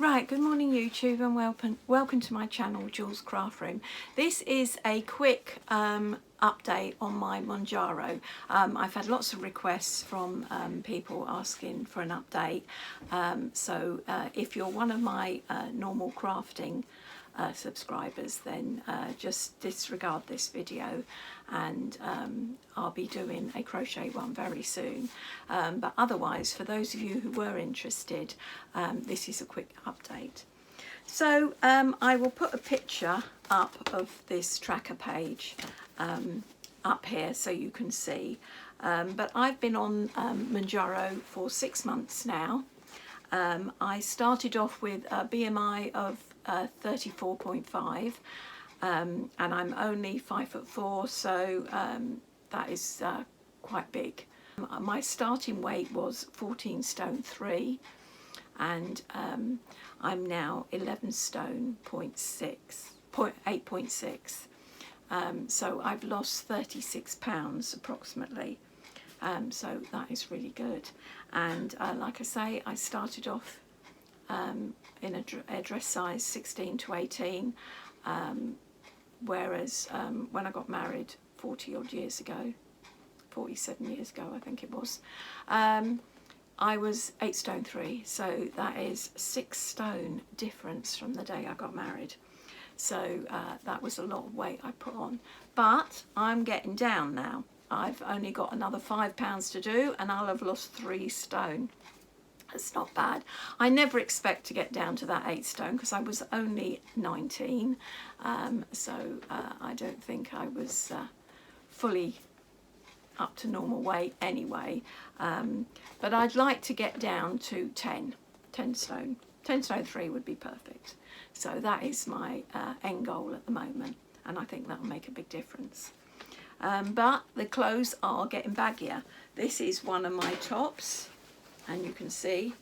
Right, good morning YouTube, and welcome to my channel, Jules Craft Room. This is a quick update on my Mounjaro. I've had lots of requests from people asking for an update, so if you're one of my normal crafting subscribers, then just disregard this video, and I'll be doing a crochet one very soon, but otherwise, for those of you who were interested, this is a quick update. So I will put a picture up of this tracker page up here so you can see, but I've been on Mounjaro for 6 months now. I started off with a BMI of 34.5, and I'm only 5'4", so that is quite big. My starting weight was 14 stone 3, and I'm now 11 stone 8.6. So I've lost 36 pounds approximately. So that is really good. And like I say, I started off in a dress size 16 to 18, whereas when I got married 40 odd years ago, 47 years ago I think it was, I was 8 stone 3, so that is 6 stone difference from the day I got married. So that was a lot of weight I put on, but I'm getting down now. I've only got another 5 pounds to do and I'll have lost 3 stone. It's not bad. I never expect to get down to that 8 stone because I was only 19, so I don't think I was fully up to normal weight anyway, but I'd like to get down to 10 stone. 10 stone 3 would be perfect. So that is my end goal at the moment, and I think that'll make a big difference. But the clothes are getting baggier. This is one of my tops, and you can see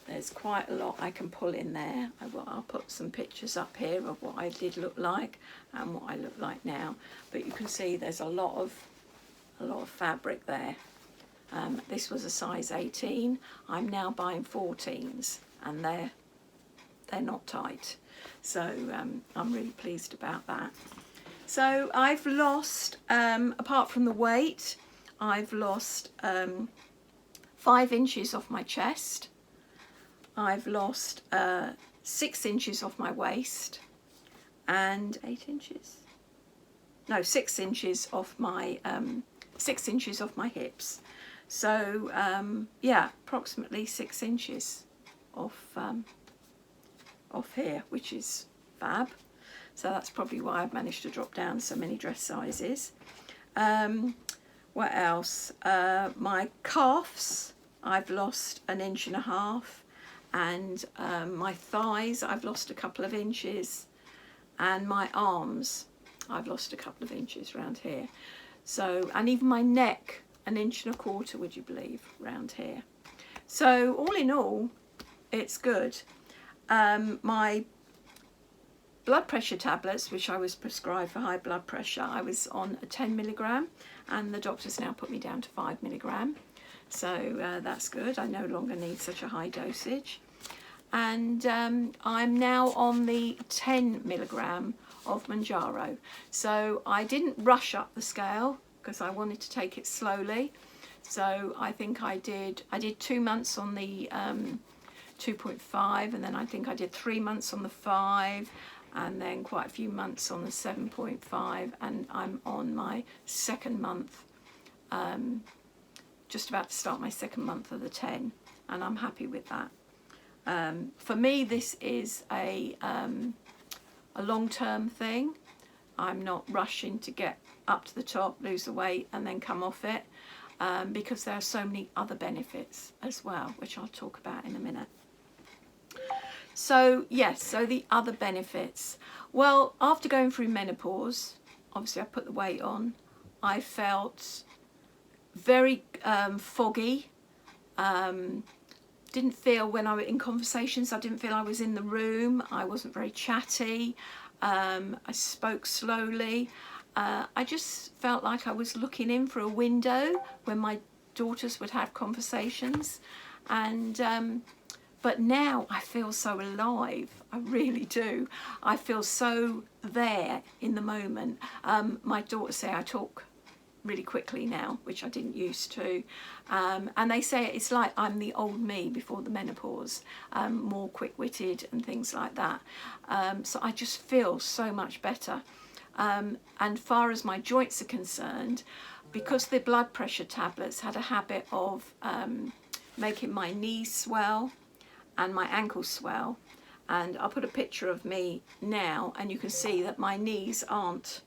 there's quite a lot I can pull in there. I'll put some pictures up here of what I did look like and what I look like now, but you can see there's a lot of fabric there. This was a size 18. I'm now buying 14s, and they're not tight, so I'm really pleased about that. So I've lost, apart from the weight, I've lost 5 inches off my chest. I've lost 6 inches off my waist, and 8 inches? No, 6 inches off my 6 inches off my hips. So yeah, approximately 6 inches off here, which is fab. So that's probably why I've managed to drop down so many dress sizes. What else? My calves, I've lost 1.5 inches, and my thighs, I've lost a couple of inches, and my arms, I've lost a couple of inches around here. So, and even my neck, 1.25 inches, would you believe, around here. So all in all, it's good. My blood pressure tablets, which I was prescribed for high blood pressure, I was on a 10 milligram, and the doctor's now put me down to 5 milligram. So that's good. I no longer need such a high dosage. And I'm now on the 10 milligram of Mounjaro. So I didn't rush up the scale because I wanted to take it slowly. So I think I did 2 months on the 2.5, and then I think I did 3 months on the 5, and then quite a few months on the 7.5, and I'm on my 2nd month, just about to start my 2nd month of the 10, and I'm happy with that. For me, this is a long-term thing. I'm not rushing to get up to the top, lose the weight, and then come off it, because there are so many other benefits as well, which I'll talk about in a minute. So yes, so the other benefits. Well, after going through menopause, obviously I put the weight on, I felt very foggy. Didn't feel, when I was in conversations, I didn't feel I was in the room. I wasn't very chatty. I spoke slowly. I just felt like I was looking in through a window when my daughters would have conversations, and But now I feel so alive. I really do. I feel so there in the moment. My daughters say I talk really quickly now, which I didn't used to. And they say it's like I'm the old me before the menopause, more quick-witted and things like that. So I just feel so much better. And far as my joints are concerned, because the blood pressure tablets had a habit of making my knees swell and my ankles swell, and I'll put a picture of me now and you can see that my knees aren't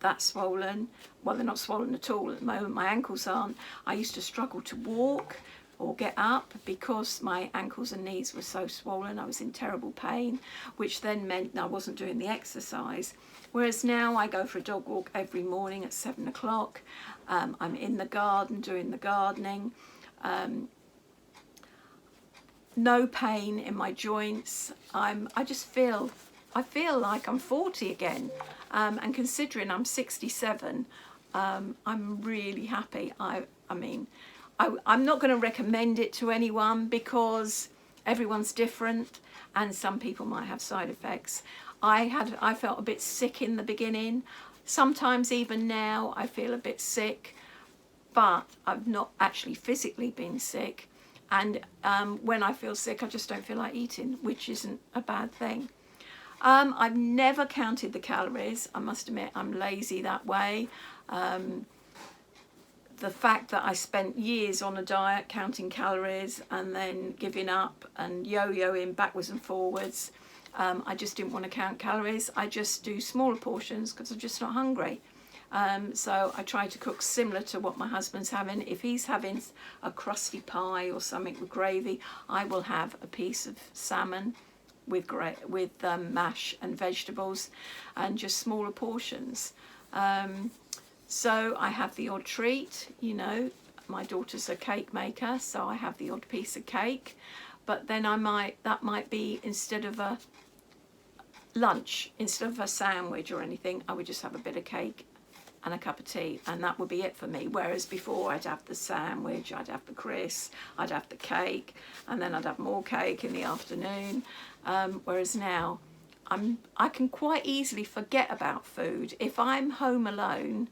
that swollen. Well, they're not swollen at all at the moment. My ankles aren't. I used to struggle to walk or get up because my ankles and knees were so swollen. I was in terrible pain, which then meant I wasn't doing the exercise. Whereas now I go for a dog walk every morning at 7 o'clock. I'm in the garden doing the gardening. No pain in my joints. I feel like I'm 40 again. And considering I'm 67, I'm really happy. I'm not going to recommend it to anyone because everyone's different and some people might have side effects. I felt a bit sick in the beginning. Sometimes even now I feel a bit sick, but I've not actually physically been sick. And when I feel sick, I just don't feel like eating, which isn't a bad thing. I've never counted the calories. I must admit I'm lazy that way. The fact that I spent years on a diet counting calories and then giving up and yo-yoing backwards and forwards, I just didn't want to count calories. I just do smaller portions because I'm just not hungry. So I try to cook similar to what my husband's having. If he's having a crusty pie or something with gravy, I will have a piece of salmon with mash and vegetables, and just smaller portions. So I have the odd treat, you know. My daughter's a cake maker, so I have the odd piece of cake. But then that might be, instead of a lunch, instead of a sandwich or anything, I would just have a bit of cake and a cup of tea, and that would be it for me. Whereas before I'd have the sandwich, I'd have the crisps, I'd have the cake, and then I'd have more cake in the afternoon. Whereas now I can quite easily forget about food. If I'm home alone,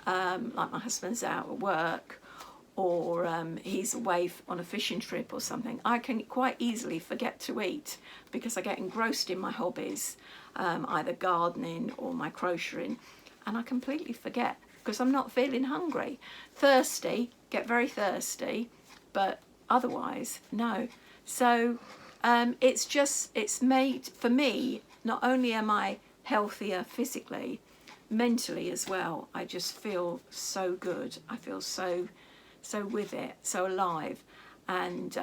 like my husband's out at work, or he's away on a fishing trip or something, I can quite easily forget to eat because I get engrossed in my hobbies, either gardening or my crocheting, and I completely forget because I'm not feeling hungry. Thirsty, get very thirsty, but otherwise, no. So it's made, for me, not only am I healthier physically, mentally as well. I just feel so good. I feel so with it, so alive. And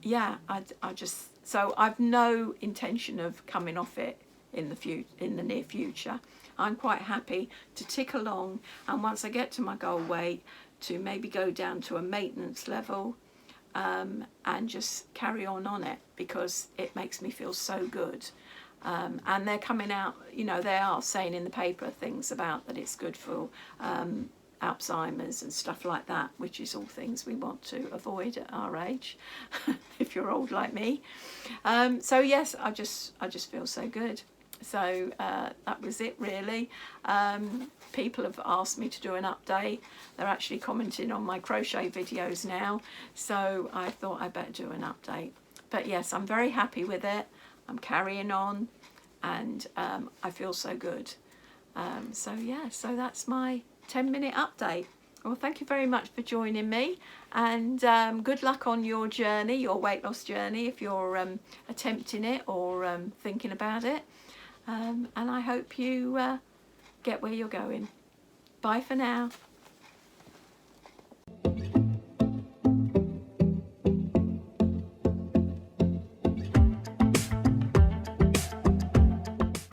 yeah, so I've no intention of coming off it in the near future. I'm quite happy to tick along, and once I get to my goal weight, to maybe go down to a maintenance level, and just carry on it, because it makes me feel so good. And they're coming out, you know, they are saying in the paper things about that it's good for Alzheimer's and stuff like that, which is all things we want to avoid at our age, if you're old like me. So yes, I just feel so good. So that was it really. People have asked me to do an update. They're actually commenting on my crochet videos now, so I thought I better do an update. But yes, I'm very happy with it. I'm carrying on, and I feel so good. So yeah, so that's my 10-minute update. Well, thank you very much for joining me, and good luck on your journey, your weight loss journey, if you're attempting it or thinking about it. And I hope you get where you're going. Bye for now.